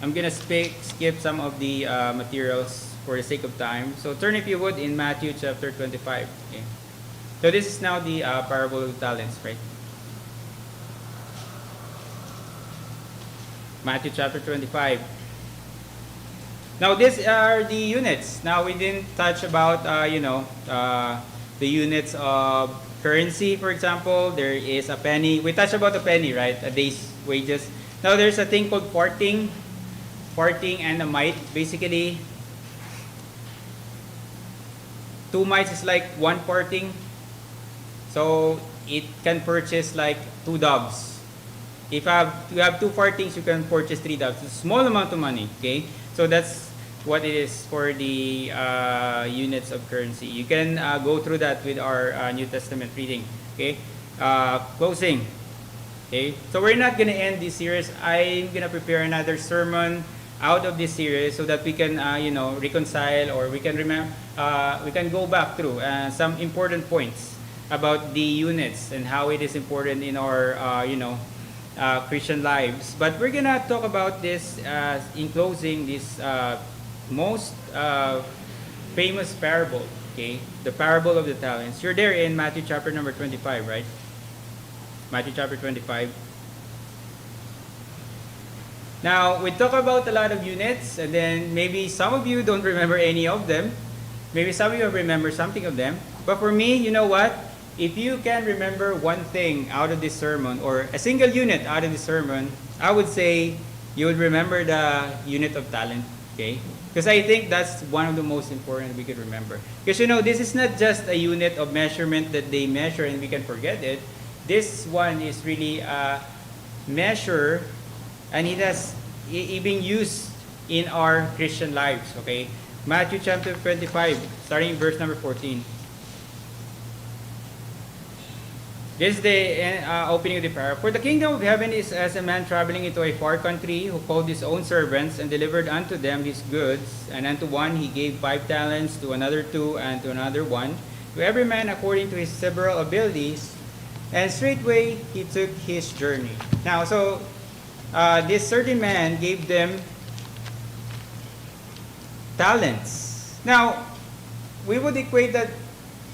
I'm gonna skip some of the materials for the sake of time. So turn, if you would, in Matthew chapter 25. Okay. So this is now the parable of talents, right? Matthew chapter 25. Now these are the units. Now we didn't touch about the units of currency. For example, there is a penny. We touched about a penny, right? A day's wages. Now there's a thing called farthing and a mite. Basically, 2 mites is like 1 farthing. So it can purchase like 2 dogs. If you have 2 farthings, you can purchase 3 dogs. It's a small amount of money. Okay, so that's what it is for the units of currency. You can go through that with our New Testament reading. Okay, closing. Okay, so we're not gonna end this series. I'm gonna prepare another sermon out of this series so that we can reconcile, or we can go back through some important points about the units and how it is important in our Christian lives. But we're gonna talk about this in closing, this most famous parable. Okay, the parable of the talents. You're there in Matthew chapter number 25, right? Matthew chapter 25. Now, we talk about a lot of units, and then maybe some of you don't remember any of them. Maybe some of you remember something of them. But for me, you know what? If you can remember one thing out of this sermon, or a single unit out of this sermon, I would say you would remember the unit of talent. Okay? Because I think that's one of the most important we could remember. Because this is not just a unit of measurement that they measure and we can forget it. This one is really a measure, and it has even used in our Christian lives. Okay, Matthew chapter 25, starting verse number 14. This is the opening of the parable. For the kingdom of heaven is as a man traveling into a far country, who called his own servants and delivered unto them his goods. And unto one he gave 5 talents, to another 2, and to another 1, to every man according to his several abilities. And straightway he took his journey. Now, so this certain man gave them talents. Now, we would equate that,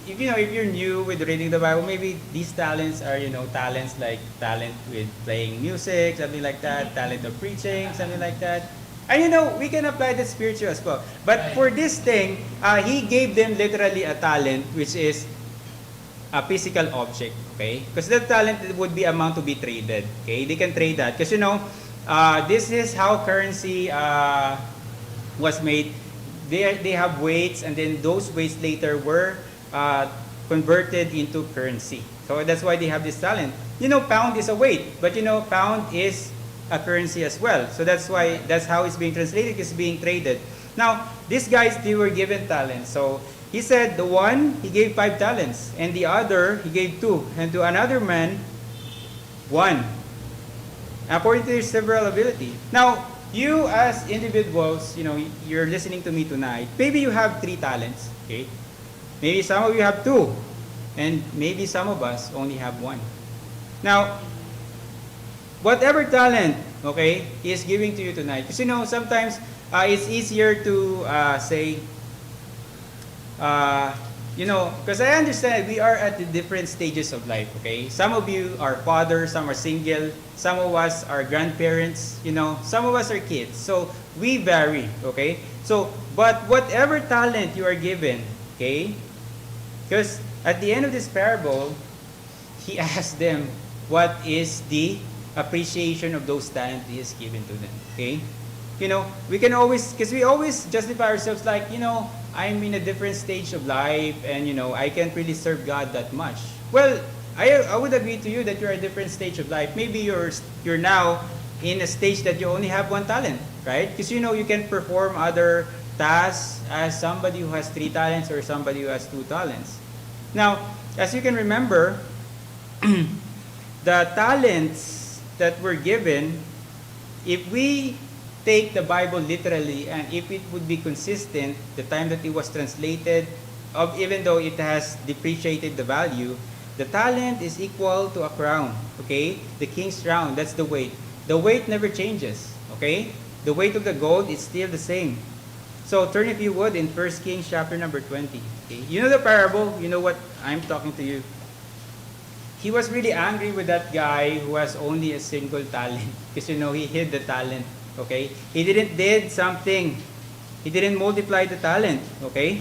if you're new with reading the Bible, maybe these talents are talents like talent with playing music, something like that, talent of preaching, something like that. And we can apply that spiritual as well. But for this thing, he gave them literally a talent, which is a physical object. Okay, because that talent would be amount to be traded. Okay, they can trade that because this is how currency was made. They have weights, and then those weights later were converted into currency. So that's why they have this talent. Pound is a weight, but pound is a currency as well. So that's how it's being translated. It's being traded. Now, these guys, they were given talents. So he said the one, he gave 5 talents, and the other, he gave 2, and to another man, 1, according to his several ability. Now, you as individuals, you're listening to me tonight. Maybe you have 3 talents, okay? Maybe some of you have two, and maybe some of us only have one. Now, whatever talent, okay, He is giving to you tonight. Because sometimes it's easier to say, because I understand we are at the different stages of life, okay? Some of you are fathers, some are single, some of us are grandparents, some of us are kids. So we vary, okay? So, but whatever talent you are given, okay? Because at the end of this parable, He asked them, what is the appreciation of those talents He has given to them, okay? We can always, because we always justify ourselves like, I'm in a different stage of life and, I can't really serve God that much. Well, I would agree to you that you're at a different stage of life. Maybe you're now in a stage that you only have one talent, right? Because, you can perform other tasks as somebody who has 3 talents or somebody who has 2 talents. Now, as you can remember, the talents that were given, if we take the Bible literally and if it would be consistent, the time that it was translated, even though it has depreciated the value, the talent is equal to a crown, okay? The king's crown, that's the weight. The weight never changes, okay? The weight of the gold is still the same. So turn, if you would, in 1 Kings chapter number 20. Okay? You know the parable, you know what I'm talking to you. He was really angry with that guy who has only a single talent because he hid the talent. Okay? He did something. He didn't multiply the talent. Okay?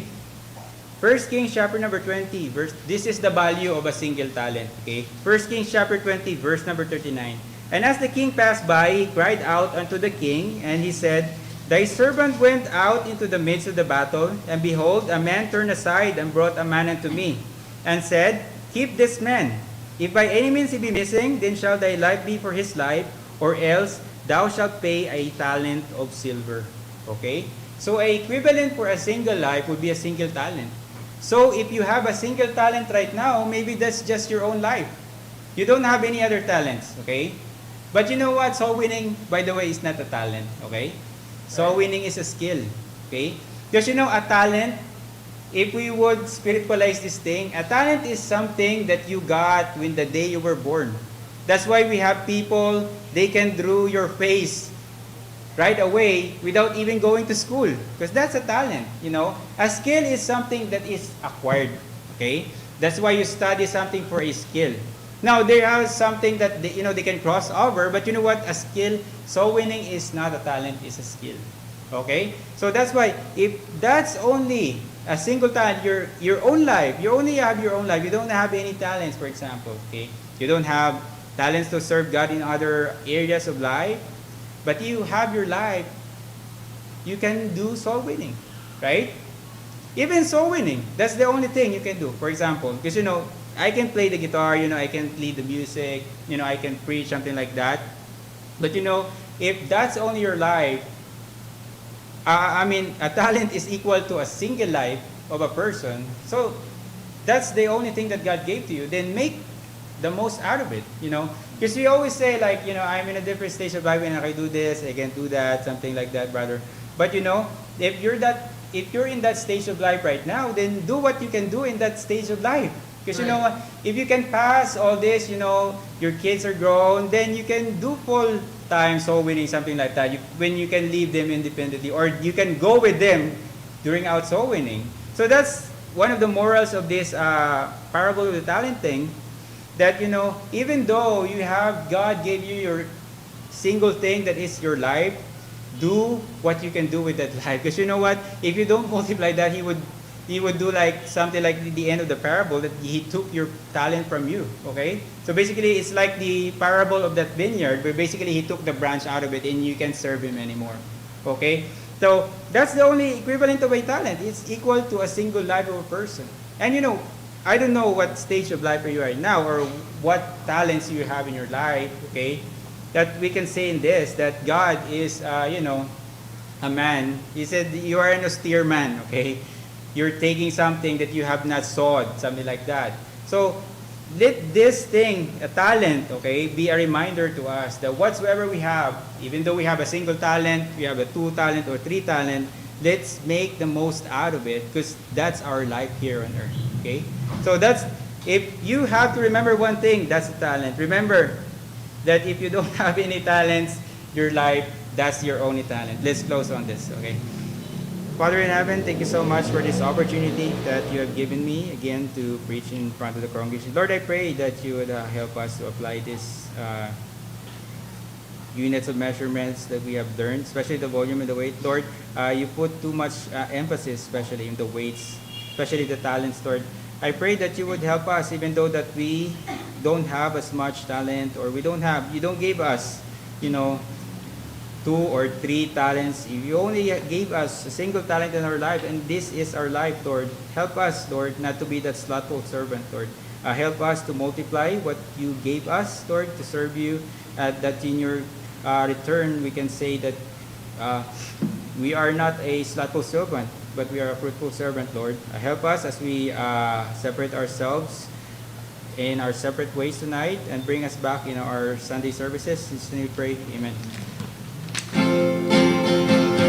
1 Kings chapter number 20, this is the value of a single talent. Okay? 1 Kings chapter 20, verse number 39. And as the king passed by, he cried out unto the king, and he said, Thy servant went out into the midst of the battle, and behold, a man turned aside and brought a man unto me, and said, Keep this man. If by any means he be missing, then shall thy life be for his life, or else thou shalt pay a talent of silver. Okay? So a equivalent for a single life would be a single talent. So if you have a single talent right now, maybe that's just your own life. You don't have any other talents. Okay? But you know what? Soul winning, by the way, is not a talent. Okay? Soul winning is a skill. Okay? Because a talent, if we would spiritualize this thing, a talent is something that you got when the day you were born. That's why we have people, they can draw your face right away without even going to school. Because that's a talent, A skill is something that is acquired. Okay? That's why you study something for a skill. Now, there are something that they can cross over, but you know what? A skill, soul winning is not a talent, it's a skill. Okay? So that's why, if that's only a single talent, your own life, you only have your own life, you don't have any talents, for example. Okay? You don't have talents to serve God in other areas of life, but you have your life, you can do soul winning. Right? Even soul winning, that's the only thing you can do. For example, because I can play the guitar, I can lead the music, I can preach, something like that. But if that's only your life, a talent is equal to a single life of a person. So that's the only thing that God gave to you. Then make the most out of it, Because we always say like, I'm in a different stage of life and I can do this, I can do that, something like that, brother. But if you're in that stage of life right now, then do what you can do in that stage of life. Because if you can pass all this, your kids are grown, then you can do full-time soul winning, something like that. When you can leave them independently, or you can go with them during out soul winning. So that's one of the morals of this parable of the talent thing, that even though you have, God gave you your single thing that is your life, do what you can do with that life. Because you know what? If you don't multiply that, He would do like something like the end of the parable, that He took your talent from you. Okay? So basically, it's like the parable of that vineyard, where basically He took the branch out of it and you can't serve Him anymore. Okay? So that's the only equivalent of a talent. It's equal to a single life of a person. And I don't know what stage of life are you right now, or what talents you have in your life. Okay? That we can say in this, that God is, a man. He said, you are an austere man. Okay? You're taking something that you have not sowed, something like that. So let this thing, a talent, okay, be a reminder to us that whatsoever we have, even though we have a single talent, we have a 2 talent or 3 talent, let's make the most out of it because that's our life here on earth. Okay? So that's, if you have to remember one thing, that's a talent. Remember that if you don't have any talents, your life, that's your only talent. Let's close on this, okay? Father in heaven, thank you so much for this opportunity that you have given me again to preach in front of the congregation. Lord, I pray that you would help us to apply this units of measurements that we have learned, especially the volume and the weight. Lord, you put too much emphasis, especially in the weights, especially the talents, Lord. I pray that you would help us, even though that we don't have as much talent, or you don't give us, 2 or 3 talents. If you only gave us a single talent in our life, and this is our life, Lord, help us, Lord, not to be that slothful servant, Lord. Help us to multiply what you gave us, Lord, to serve you, that in your return, we can say that we are not a slothful servant, but we are a fruitful servant, Lord. Help us as we separate ourselves in our separate ways tonight and bring us back in our Sunday services. In Jesus' name we pray. Amen.